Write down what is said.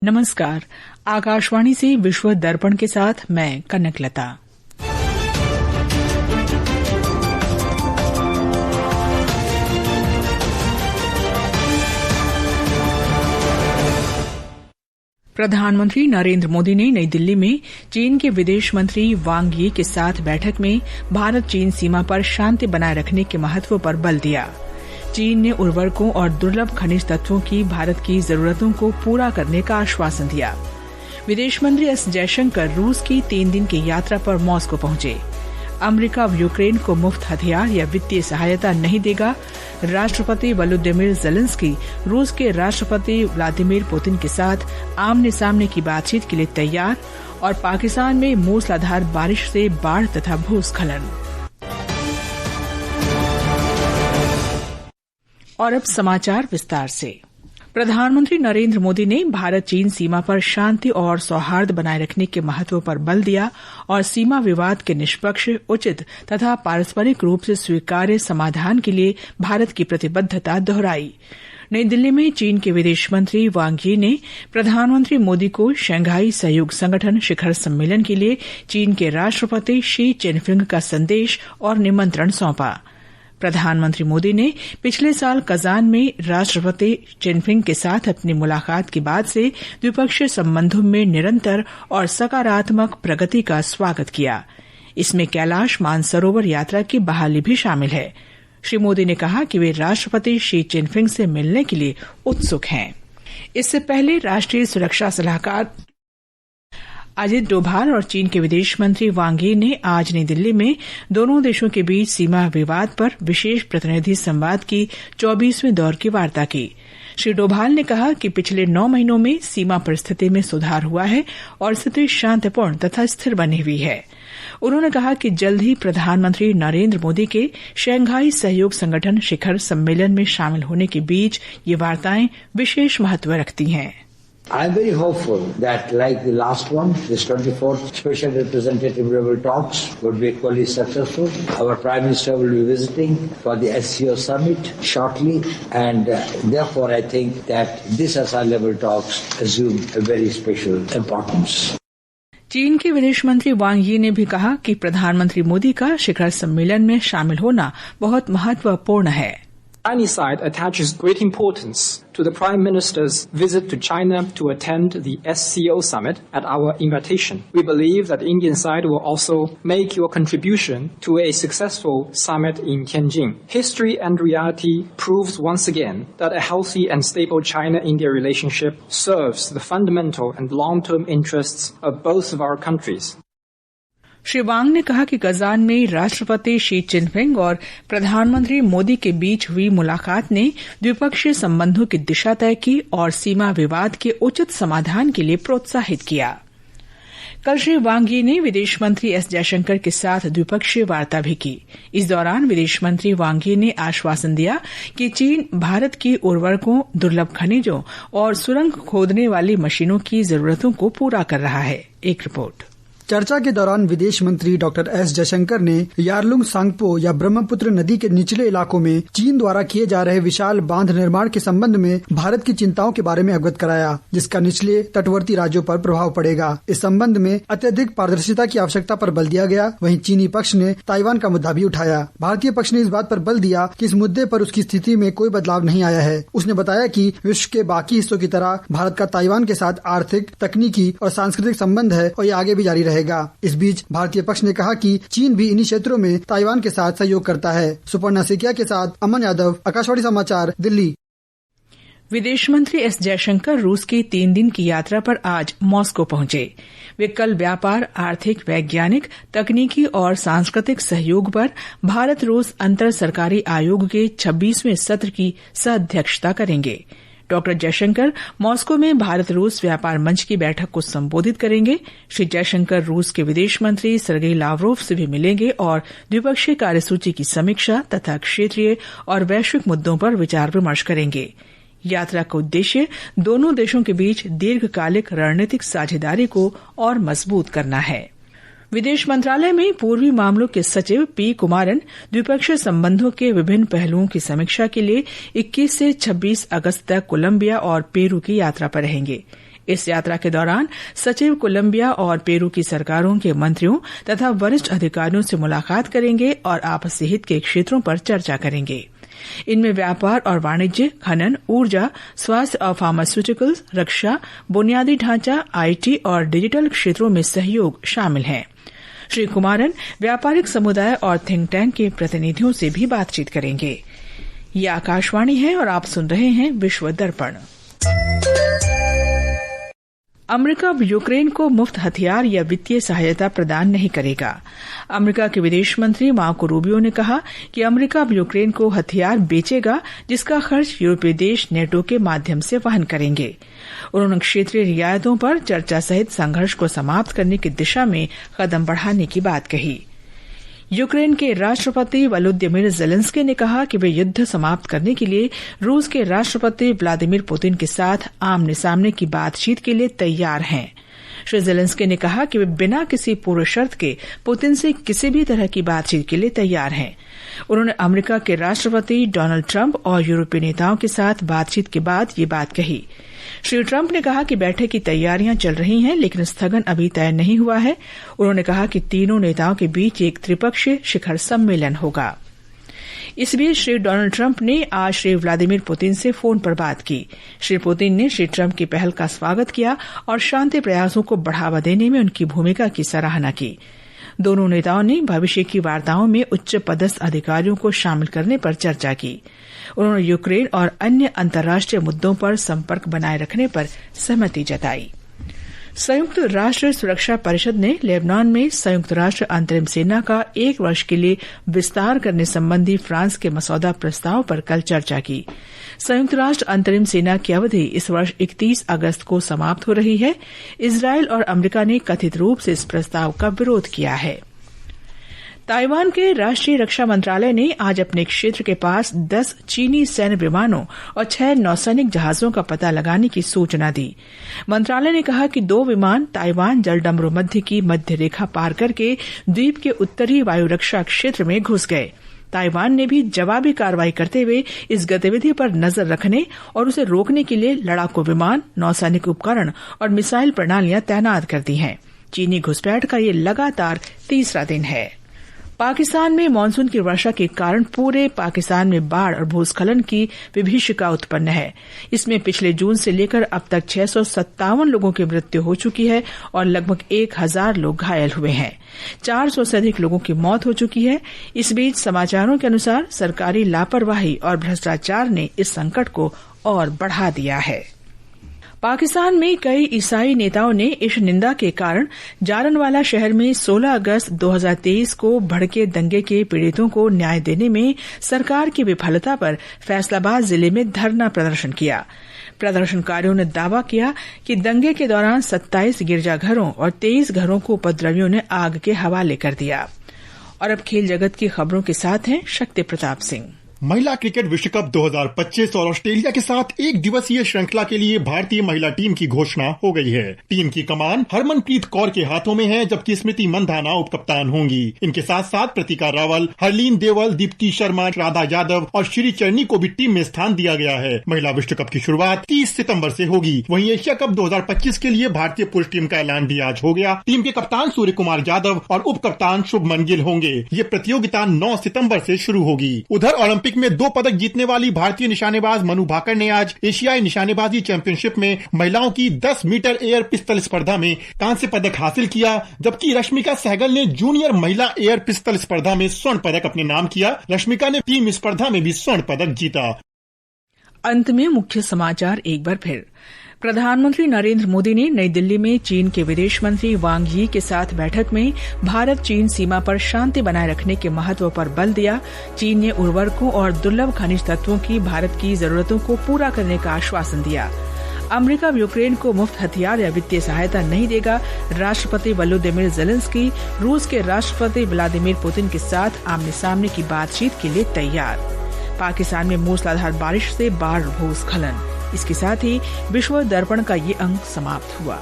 नमस्कार। आकाशवाणी से विश्व दर्पण के साथ मैं कनकलता। प्रधानमंत्री नरेंद्र मोदी ने नई दिल्ली में चीन के विदेश मंत्री वांग यी के साथ बैठक में भारत चीन सीमा पर शांति बनाए रखने के महत्व पर बल दिया। चीन ने उर्वरकों और दुर्लभ खनिज तत्वों की भारत की जरूरतों को पूरा करने का आश्वासन दिया। विदेश मंत्री एस जयशंकर रूस की 3 दिन की यात्रा पर मॉस्को पहुंचे। अमेरिका अब यूक्रेन को मुफ्त हथियार या वित्तीय सहायता नहीं देगा। राष्ट्रपति वोलोदिमीर ज़ेलेंस्की रूस के राष्ट्रपति व्लादिमीर पुतिन के साथ आमने सामने की बातचीत के लिए तैयार। और पाकिस्तान में मूसलाधार बारिश से बाढ़ तथा भूस्खलन। और अब समाचार विस्तार से। प्रधानमंत्री नरेंद्र मोदी ने भारत चीन सीमा पर शांति और सौहार्द बनाए रखने के महत्व पर बल दिया और सीमा विवाद के निष्पक्ष, उचित तथा पारस्परिक रूप से स्वीकार्य समाधान के लिए भारत की प्रतिबद्धता दोहराई। नई दिल्ली में चीन के विदेश मंत्री वांग यी ने प्रधानमंत्री मोदी को शंघाई सहयोग संगठन शिखर सम्मेलन के लिए चीन के राष्ट्रपति शी चिनफिंग का संदेश और निमंत्रण सौंपा। प्रधानमंत्री मोदी ने पिछले साल कजान में राष्ट्रपति चिनफिंग के साथ अपनी मुलाकात के बाद से द्विपक्षीय संबंधों में निरंतर और सकारात्मक प्रगति का स्वागत किया। इसमें कैलाश मानसरोवर यात्रा की बहाली भी शामिल है। श्री मोदी ने कहा कि वे राष्ट्रपति शी चिनफिंग से मिलने के लिए उत्सुक हैं। इससे पहले राष्ट्रीय सुरक्षा सलाहकार अजित डोभाल और चीन के विदेश मंत्री वांग यी ने आज नई दिल्ली में दोनों देशों के बीच सीमा विवाद पर विशेष प्रतिनिधि संवाद की 24वें दौर की वार्ता की। श्री डोभाल ने कहा कि पिछले 9 महीनों में सीमा परिस्थिति में सुधार हुआ है और स्थिति शांतिपूर्ण तथा स्थिर बनी हुई है। उन्होंने कहा कि जल्द ही प्रधानमंत्री नरेंद्र मोदी के शंघाई सहयोग संगठन शिखर सम्मेलन में शामिल होने के बीच ये वार्ताएं विशेष महत्व रखती हैं। I am very hopeful that like the last one, this 24th Special Representative level talks would be equally successful. Our Prime Minister will be visiting for the SCO summit shortly, and therefore I think that this SR level talks assume a very special importance. चीन के विदेश मंत्री वांग यी ने भी कहा कि प्रधानमंत्री मोदी का शिखर सम्मेलन में शामिल होना बहुत महत्वपूर्ण है। Chinese side attaches great importance to the Prime Minister's visit to China to attend the SCO summit at our invitation. We believe that Indian side will also make your contribution to a successful summit in Tianjin. History and reality proves once again that a healthy and stable China-India relationship serves the fundamental and long-term interests of both of our countries. Shri वांग ने कहा कि Kazan में राष्ट्रपति Xi Jinping और प्रधानमंत्री मोदी के बीच हुई मुलाकात ने द्विपक्षीय संबंधों की दिशा तय की और सीमा विवाद के उचित समाधान के लिए प्रोत्साहित किया। कल श्री वांग यी ने विदेश मंत्री एस जयशंकर के साथ द्विपक्षीय वार्ता भी की। इस दौरान विदेश मंत्री वांग यी ने आश्वासन दिया कि चीन भारत की उर्वरकों, दुर्लभ खनिजों और सुरंग खोदने वाली मशीनों की जरूरतों को पूरा कर रहा है। एक रिपोर्ट। चर्चा के दौरान विदेश मंत्री डॉक्टर एस जयशंकर ने यारलुंग सांगपो या ब्रह्मपुत्र नदी के निचले इलाकों में चीन द्वारा किए जा रहे विशाल बांध निर्माण के संबंध में भारत की चिंताओं के बारे में अवगत कराया, जिसका निचले तटवर्ती राज्यों पर प्रभाव पड़ेगा। इस संबंध में अत्यधिक पारदर्शिता की आवश्यकता पर बल दिया गया। वहीं चीनी पक्ष ने ताइवान का मुद्दा भी उठाया। भारतीय पक्ष ने इस बात पर बल दिया कि इस मुद्दे पर उसकी स्थिति में कोई बदलाव नहीं आया है। उसने बताया कि विश्व के बाकी हिस्सों की तरह भारत का ताइवान के साथ आर्थिक, तकनीकी और सांस्कृतिक संबंध है और ये आगे भी जारी रहेगा। इस बीच भारतीय पक्ष ने कहा कि चीन भी इन्हीं क्षेत्रों में ताइवान के साथ सहयोग करता है। सुपर्णा सेकिया के साथ अमन यादव, आकाशवाणी समाचार, दिल्ली। विदेश मंत्री एस जयशंकर रूस की 3 दिन की यात्रा पर आज मॉस्को पहुंचे। वे कल व्यापार, आर्थिक, वैज्ञानिक, तकनीकी और सांस्कृतिक सहयोग पर भारत रूस अंतर सरकारी आयोग के 26वें सत्र की सह-अध्यक्षता करेंगे। डॉक्टर जयशंकर मॉस्को में भारत रूस व्यापार मंच की बैठक को संबोधित करेंगे। श्री जयशंकर रूस के विदेश मंत्री सर्गेई लावरोव से भी मिलेंगे और द्विपक्षीय कार्यसूची की समीक्षा तथा क्षेत्रीय और वैश्विक मुद्दों पर विचार विमर्श करेंगे। यात्रा का उद्देश्य दोनों देशों के बीच दीर्घकालिक रणनीतिक साझेदारी को और मजबूत करना है। विदेश मंत्रालय में पूर्वी मामलों के सचिव पी कुमारन द्विपक्षीय संबंधों के विभिन्न पहलुओं की समीक्षा के लिए 21 से 26 अगस्त तक कोलंबिया और पेरू की यात्रा पर रहेंगे। इस यात्रा के दौरान सचिव कोलंबिया और पेरू की सरकारों के मंत्रियों तथा वरिष्ठ अधिकारियों से मुलाकात करेंगे और आपसी हित के क्षेत्रों पर चर्चा करेंगे। इनमें व्यापार और वाणिज्य, खनन, ऊर्जा, स्वास्थ्य और फार्मास्यूटिकल्स, रक्षा, बुनियादी ढांचा, IT और डिजिटल क्षेत्रों में सहयोग शामिल है। श्री कुमारन व्यापारिक समुदाय और थिंक टैंक के प्रतिनिधियों से भी बातचीत करेंगे। ये आकाशवाणी है और आप सुन रहे हैं विश्व दर्पण। अमेरिका यूक्रेन को मुफ्त हथियार या वित्तीय सहायता प्रदान नहीं करेगा। अमेरिका के विदेश मंत्री मार्को रूबियो ने कहा कि अमेरिका यूक्रेन को हथियार बेचेगा जिसका खर्च यूरोपीय देश नेटो के माध्यम से वहन करेंगे। उन्होंने क्षेत्रीय रियायतों पर चर्चा सहित संघर्ष को समाप्त करने की दिशा में कदम बढ़ाने की बात कही। यूक्रेन के राष्ट्रपति वोलोदिमीर जेलेंस्की ने कहा कि वे युद्ध समाप्त करने के लिए रूस के राष्ट्रपति व्लादिमीर पुतिन के साथ आमने सामने की बातचीत के लिए तैयार हैं। श्री जेलेंस्की ने कहा कि वे बिना किसी पूर्व शर्त के पुतिन से किसी भी तरह की बातचीत के लिए तैयार हैं। उन्होंने अमेरिका के राष्ट्रपति डोनाल्ड ट्रंप और यूरोपीय नेताओं के साथ बातचीत के बाद ये बात कही। श्री ट्रंप ने कहा कि बैठक की तैयारियां चल रही हैं, लेकिन स्थगन अभी तय नहीं हुआ है। उन्होंने कहा कि तीनों नेताओं के बीच एक त्रिपक्षीय शिखर सम्मेलन होगा। इस बीच श्री डोनाल्ड ट्रंप ने आज श्री व्लादिमीर पुतिन से फोन पर बात की। श्री पुतिन ने श्री ट्रंप की पहल का स्वागत किया और शांति प्रयासों को बढ़ावा देने में उनकी भूमिका की सराहना की। दोनों नेताओं ने भविष्य की वार्ताओं में उच्च पदस्थ अधिकारियों को शामिल करने पर चर्चा की। उन्होंने यूक्रेन और अन्य अंतर्राष्ट्रीय मुद्दों पर संपर्क बनाए रखने पर सहमति जताई। संयुक्त राष्ट्र सुरक्षा परिषद ने लेबनान में संयुक्त राष्ट्र अंतरिम सेना का 1 वर्ष के लिए विस्तार करने संबंधी फ्रांस के मसौदा प्रस्ताव पर कल चर्चा की। संयुक्त राष्ट्र अंतरिम सेना की अवधि इस वर्ष 31 अगस्त को समाप्त हो रही है। इजरायल और अमेरिका ने कथित रूप से इस प्रस्ताव का विरोध किया है। ताइवान के राष्ट्रीय रक्षा मंत्रालय ने आज अपने क्षेत्र के पास 10 चीनी सैन्य विमानों और 6 नौसैनिक जहाजों का पता लगाने की सूचना दी। मंत्रालय ने कहा कि 2 विमान ताइवान जलडमरू मध्य की मध्य रेखा पार करके द्वीप के उत्तरी वायु रक्षा क्षेत्र में घुस गए। ताइवान ने भी जवाबी कार्रवाई करते हुए इस गतिविधि पर नजर रखने और उसे रोकने के लिए लड़ाकू विमान, नौसैनिक उपकरण और मिसाइल प्रणालियां तैनात कर दी हैं। चीनी घुसपैठ का ये लगातार तीसरा दिन है। पाकिस्तान में मानसून की वर्षा के कारण पूरे पाकिस्तान में बाढ़ और भूस्खलन की विभीषिका उत्पन्न है। इसमें पिछले जून से लेकर अब तक 657 लोगों की मृत्यु हो चुकी है और लगभग 1000 लोग घायल हुए हैं। 400 से अधिक लोगों की मौत हो चुकी है। इस बीच समाचारों के अनुसार सरकारी लापरवाही और भ्रष्टाचार ने इस संकट को और बढ़ा दिया है। पाकिस्तान में कई ईसाई नेताओं ने इस निंदा के कारण जालनवाला शहर में 16 अगस्त 2023 को भड़के दंगे के पीड़ितों को न्याय देने में सरकार की विफलता पर फैसलाबाद जिले में धरना प्रदर्शन किया। प्रदर्शनकारियों ने दावा किया कि दंगे के दौरान 27 गिरजाघरों और 23 घरों को उपद्रवियों ने आग के हवाले कर दिया। और अब खेल जगत की खबरों के साथ हैं शक्ति प्रताप सिंह। महिला क्रिकेट विश्व कप 2025 और ऑस्ट्रेलिया के साथ 1 दिवसीय श्रृंखला के लिए भारतीय महिला टीम की घोषणा हो गई है। टीम की कमान हरमनप्रीत कौर के हाथों में है, जबकि स्मृति मंधाना उपकप्तान होंगी। इनके साथ साथ प्रतिका रावल, हरलीन देवल, दीप्ति शर्मा, राधा यादव और श्री चरनी को भी टीम में स्थान दिया गया है। महिला विश्व कप की शुरुआत 30 सितंबर से होगी। वहीं एशिया कप 2025 के लिए भारतीय पुरुष टीम का ऐलान भी आज हो गया। टीम के कप्तान सूर्य कुमार यादव और उप कप्तान शुभमन गिल होंगे। ये प्रतियोगिता 9 सितंबर से शुरू होगी। उधर ओलंपिक में 2 पदक जीतने वाली भारतीय निशानेबाज मनु भाकर ने आज एशियाई निशानेबाजी चैंपियनशिप में महिलाओं की 10 मीटर एयर पिस्तल स्पर्धा में कांस्य पदक हासिल किया, जबकि रश्मिका सहगल ने जूनियर महिला एयर पिस्तल स्पर्धा में स्वर्ण पदक अपने नाम किया। रश्मिका ने टीम स्पर्धा में भी स्वर्ण पदक जीता। अंत में मुख्य समाचार एक बार फिर। प्रधानमंत्री नरेंद्र मोदी ने नई दिल्ली में चीन के विदेश मंत्री वांग यी के साथ बैठक में भारत चीन सीमा पर शांति बनाए रखने के महत्व पर बल दिया। चीन ने उर्वरकों और दुर्लभ खनिज तत्वों की भारत की जरूरतों को पूरा करने का आश्वासन दिया। अमेरिका यूक्रेन को मुफ्त हथियार या वित्तीय सहायता नहीं देगा। राष्ट्रपति वोलोदिमीर जेलेंस्की रूस के राष्ट्रपति व्लादिमीर पुतिन के साथ आमने सामने की बातचीत के लिए तैयार। पाकिस्तान में मूसलाधार बारिश से बाढ़ भूस्खलन। इसके साथ ही विश्व दर्पण का ये अंक समाप्त हुआ।